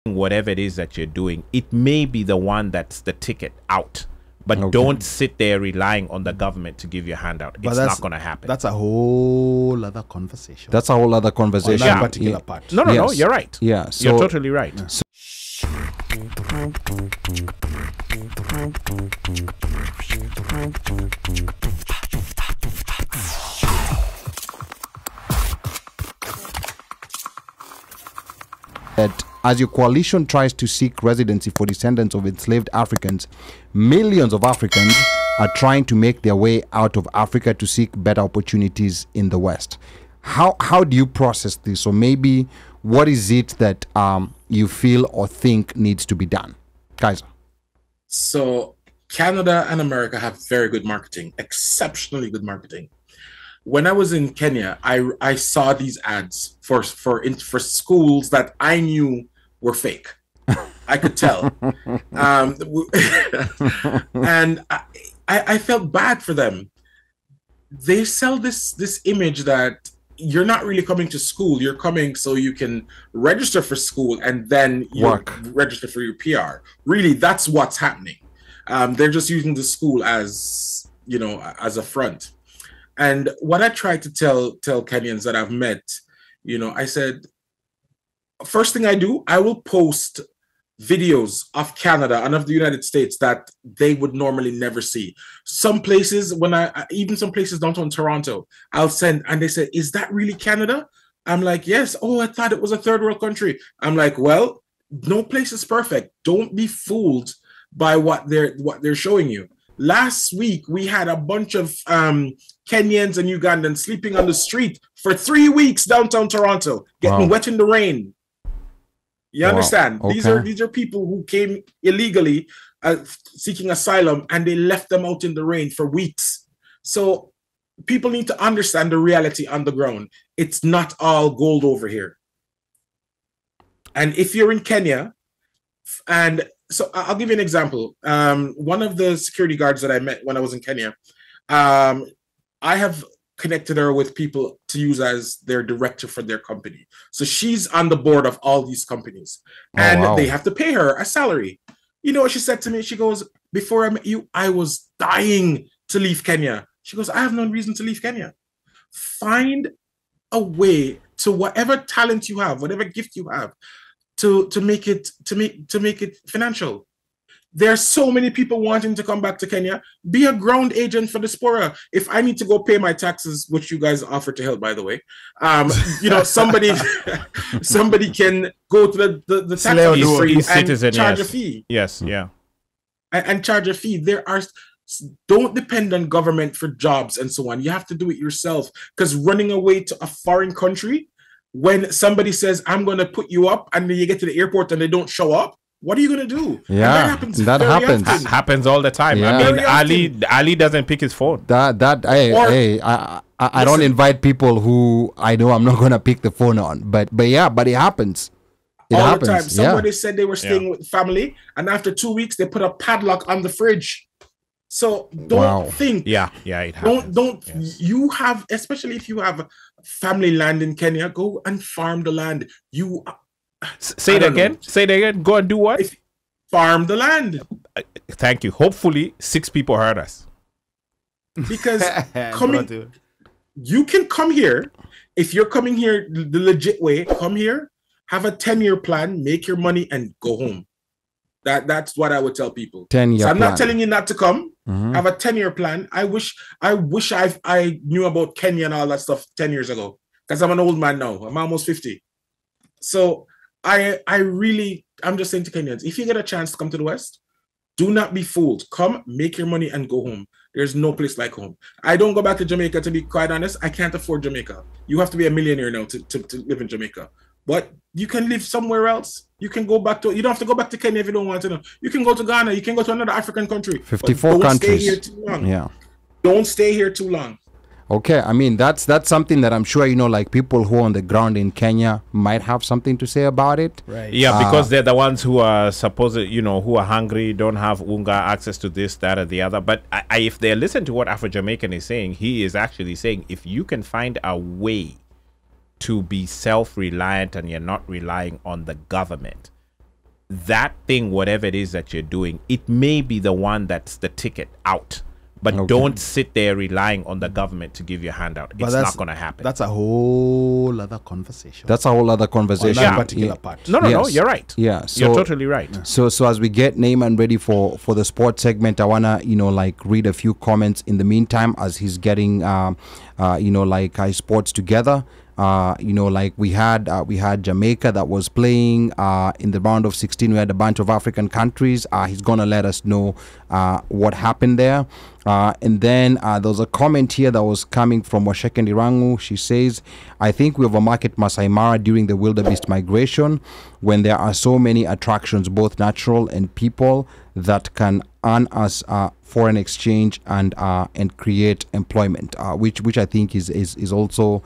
whatever it is that you're doing, it may be the one that's the ticket out. But don't sit there relying on the government to give you a handout. It's not going to happen. That's a whole other conversation. That's a whole other conversation. On that particular part. No, you're right. Yeah, you're totally right. Yeah. That as your coalition tries to seek residency for descendants of enslaved Africans, millions of Africans are trying to make their way out of Africa to seek better opportunities in the West. How do you process this? Or maybe what is it that you feel or think needs to be done? Kaiser. So Canada and America have very good marketing, exceptionally good marketing. When I was in Kenya, I saw these ads for schools that I knew were fake. I could tell. And I felt bad for them. They sell this image that you're not really coming to school. You're coming so you can register for school and then you register for your PR. Really, that's what's happening. They're just using the school as, as a front. And what I tried to tell Kenyans that I've met, I said, first thing I do, I will post videos of Canada and of the United States that they would normally never see. Some places, even some places downtown Toronto, I'll send, and they say, is that really Canada? I'm like, yes. Oh, I thought it was a third world country. I'm like, well, no place is perfect. Don't be fooled by what they're showing you. Last week, we had a bunch of Kenyans and Ugandans sleeping on the street for 3 weeks downtown Toronto, getting wet in the rain. You understand? Okay. These are people who came illegally seeking asylum, and they left them out in the rain for weeks. So people need to understand the reality on the ground. It's not all gold over here. And if you're in Kenya, and so I'll give you an example. One of the security guards that I met when I was in Kenya, I have connected her with people to use as their director for their company. So she's on the board of all these companies, and they have to pay her a salary. You know what she said to me? She goes, before I met you, I was dying to leave Kenya. She goes, I have no reason to leave Kenya. Find a way to whatever talent you have, whatever gift you have, to make it financial. There are so many people wanting to come back to Kenya. Be a ground agent for diaspora. If I need to go pay my taxes, which you guys offer to help, by the way, somebody can go to the tax office for you and charge a fee. Yes, yeah. And charge a fee. Don't depend on government for jobs and so on. You have to do it yourself, because running away to a foreign country, when somebody says, I'm going to put you up, and then you get to the airport and they don't show up, what are you going to do? Yeah, that happens. That happens all the time. Yeah. I mean, Ali doesn't pick his phone. I don't invite people who I know I'm not going to pick the phone on. But it happens. It all happens. the time. Somebody said they were staying with family, and after 2 weeks, they put a padlock on the fridge. So don't think. Yeah, it happens. Yes. You have, especially if you have family land in Kenya, go and farm the land. Say it again. Go and do what? Farm the land. Thank you. Hopefully 6 people heard us. Because you can come here. If you're coming here the legit way, come here, have a 10-year plan, make your money, and go home. That's what I would tell people. 10-year I'm plan. not telling you not to come. Mm-hmm. Have a 10-year plan. I wish I knew about Kenya and all that stuff 10 years ago, because I'm an old man now. I'm almost 50. So I'm just saying to Kenyans, if you get a chance to come to the West, do not be fooled. Come, make your money, and go home. There's no place like home. I don't go back to Jamaica, to be quite honest. I can't afford Jamaica. You have to be a millionaire now to live in Jamaica. But you can live somewhere else. You can go back to, you don't have to go back to Kenya if you don't want to know. You can go to Ghana. You can go to another African country. 54 don't countries. Stay here too long. Yeah. Don't stay here too long. Okay, I mean, that's something that I'm sure, like people who are on the ground in Kenya might have something to say about it. Right. Yeah, because they're the ones who are supposed, who are hungry, don't have unga, access to this, that, or the other. But if they listen to what AFRICA Jamaican is saying, he is actually saying, if you can find a way to be self-reliant and you're not relying on the government, that thing, whatever it is that you're doing, it may be the one that's the ticket out. But don't sit there relying on the government to give you a handout. It's not going to happen. That's a whole other conversation. That's a whole other conversation. On that particular part. No, you're right. Yeah, you're totally right. So as we get Neyman ready for the sports segment, I wanna read a few comments in the meantime as he's getting his sports together. We had Jamaica that was playing in the round of 16. We had a bunch of African countries. He's gonna let us know what happened there. And then there was a comment here that was coming from Washekendi Rangu. She says, I think we overmarket Masai Mara during the wildebeest migration when there are so many attractions, both natural and people, that can earn us foreign exchange and create employment, which I think is also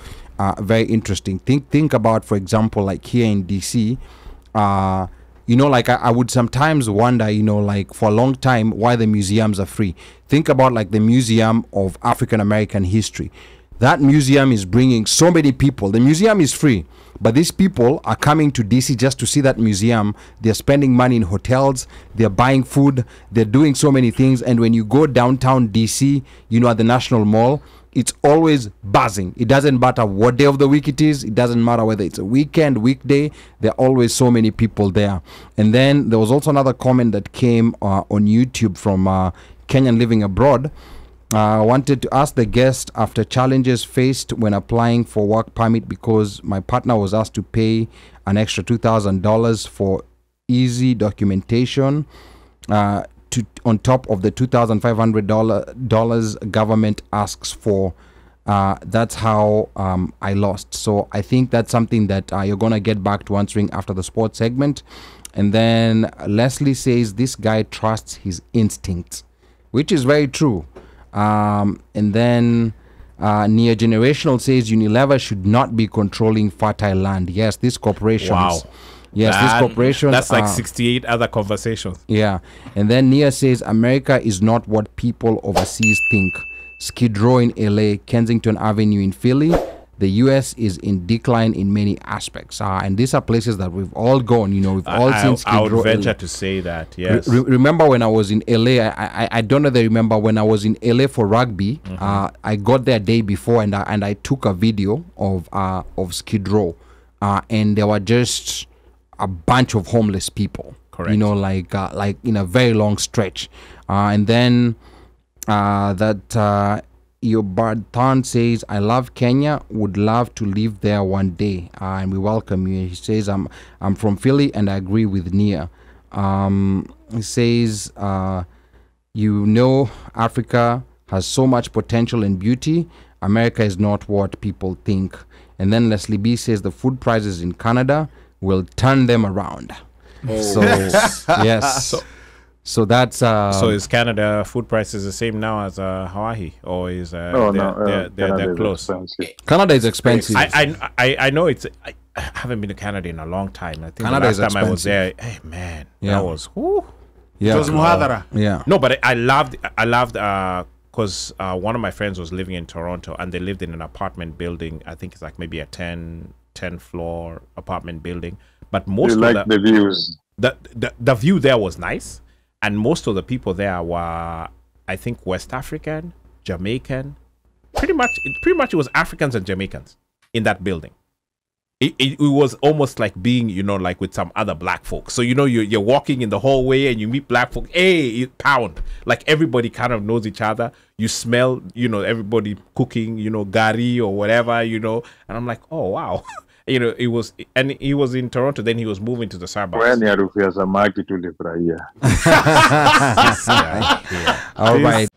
very interesting. Think about, for example, like here in DC, I would sometimes wonder, for a long time, why the museums are free. Think about like the Museum of African American History. That museum is bringing so many people. The museum is free, but these people are coming to DC just to see that museum. They're spending money in hotels, they're buying food, they're doing so many things. And when you go downtown DC, at the National Mall, it's always buzzing. It doesn't matter what day of the week it is. It doesn't matter whether it's a weekend, weekday. There are always so many people there. And then there was also another comment that came on YouTube from Kenyan living abroad. I wanted to ask the guest, after challenges faced when applying for work permit because my partner was asked to pay an extra $2,000 for easy documentation on top of the $2,500 government asks for. That's how I lost. So I think that's something that you're going to get back to answering after the sports segment. And then Leslie says this guy trusts his instincts, which is very true. And then Near Generational says Unilever should not be controlling fertile land. Yes, these corporations. Wow. Yes, these corporations. That's like 68 other conversations. Yeah. And then Nia says America is not what people overseas think. Skid Row in LA, Kensington Avenue in Philly. The US is in decline in many aspects. And these are places that we've all gone. We've all seen Skid Row. I would venture to say that, yes. Remember when I was in LA, I don't know if they remember when I was in LA for rugby, I got there day before and I took a video of Skid Row. And there were just a bunch of homeless people. Correct. Like in a very long stretch. And then Yobarthan says, I love Kenya, would love to live there one day, and we welcome you. He says, I'm from Philly and I agree with Nia. He says, Africa has so much potential and beauty. America is not what people think. And then Leslie B says the food prices in Canada will turn them around. Oh. So yes. So that's so is Canada food prices the same now as Hawaii, or is they're close? Canada is expensive. I know it's. I haven't been to Canada in a long time. I think Canada the last time I was there, hey man, that was Yeah. It was Muhadara. Yeah. No, but I loved because one of my friends was living in Toronto and they lived in an apartment building. I think it's like maybe a 10 floor apartment building. But most of the views. The view there was nice. And most of the people there were, I think, West African, Jamaican. Pretty much it was Africans and Jamaicans in that building. It was almost like being, like with some other black folks. So, you're walking in the hallway and you meet black folks. Hey, pound. Like everybody kind of knows each other. You smell, everybody cooking, gari or whatever, And I'm like, oh, wow. He was in Toronto, then he was moving to the suburbs. When harufu ya samaki tulifurahia. All right.